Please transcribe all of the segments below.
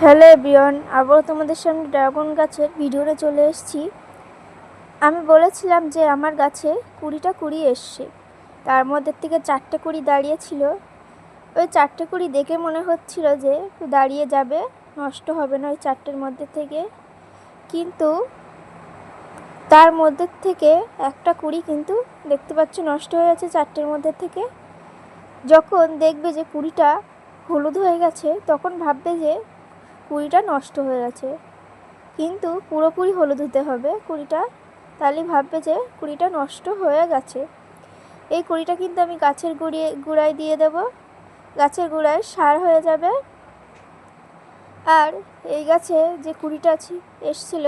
Hello everyone, আবারও তোমাদের সামনে ড্রাগন গাছের ভিডিওতে চলে এসেছি। আমি বলেছিলাম যে আমার গাছে 20টা কুড়ি এসছে, তার মধ্যে থেকে 4টে কুড়ি দাঁড়িয়েছিল। ওই 4টে কুড়ি দেখে মনে হচ্ছিল যে দাঁড়িয়ে যাবে, নষ্ট হবে না ওই 4টের মধ্যে থেকে। কিন্তু তার মধ্যে থেকে একটা কুড়ি কিন্তু দেখতে পাচ্ছ নষ্ট হয়ে গেছে 4টের মধ্যে থেকে। যখন দেখবে যে কুড়িটা হলুদ হয়ে গেছে তখন ভাববে যে কুড়িটা নষ্ট হয়ে গেছে, কিন্তু পুরোপুরি হলুদ হতে হবে কুড়িটা, তাহলে ভাববে যে কুড়িটা নষ্ট হয়ে গেছে। এই কুড়িটা কিন্তু আমি গাছের গুঁড়ায় দিয়ে দেব, গাছের গুঁড়ায় সার হয়ে যাবে। আর এই গাছে যে কুড়িটা এসছিল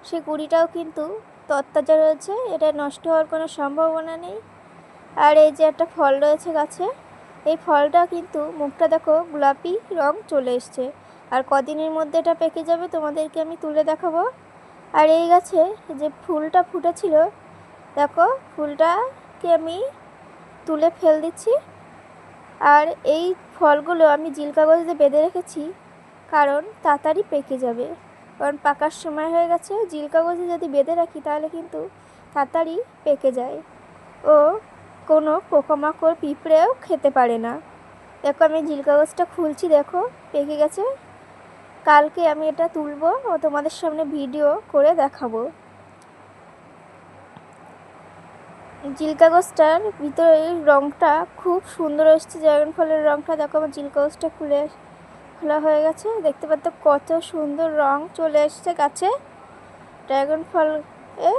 সেই কুড়িটাও কিন্তু তরতাজা রয়েছে, এটা নষ্ট হওয়ার কোনো সম্ভাবনা নেই। আর এই যে একটা ফল রয়েছে গাছে, এই ফলটা কিন্তু মুখটা দেখো গোলাপি রং চলে এসছে, আর কদিনের মধ্যে এটা পেকে যাবে, তোমাদেরকে আমি তুলে দেখাবো। আর এই গাছে যে ফুলটা ফুটেছিল দেখো, ফুলটাকে আমি তুলে ফেল দিচ্ছি। আর এই ফলগুলো আমি জিল কাগজে বেঁধে রেখেছি, কারণ তাড়াতাড়ি পেকে যাবে, কারণ পাকার সময় হয়ে গেছে। জিল কাগজে যদি বেঁধে রাখি তাহলে কিন্তু তাড়াতাড়ি পেকে যায় ও কোনো পোকামাকড় পিঁপড়েও খেতে পারে না। দেখো আমি জিল কাগজটা খুলছি, দেখো পেকে গেছে। কালকে আমি এটা তুলবো ও তোমাদের সামনে ভিডিও করে দেখাবো। জিল কাগজটার ভিতরে রঙটা খুব সুন্দর এসছে, ড্রাগন ফলের রঙটা দেখো। আমার জিল কাগজটা খোলা হয়ে গেছে, দেখতে পাচ্ছ কত সুন্দর রং চলে এসছে গাছে ড্রাগন ফল এ।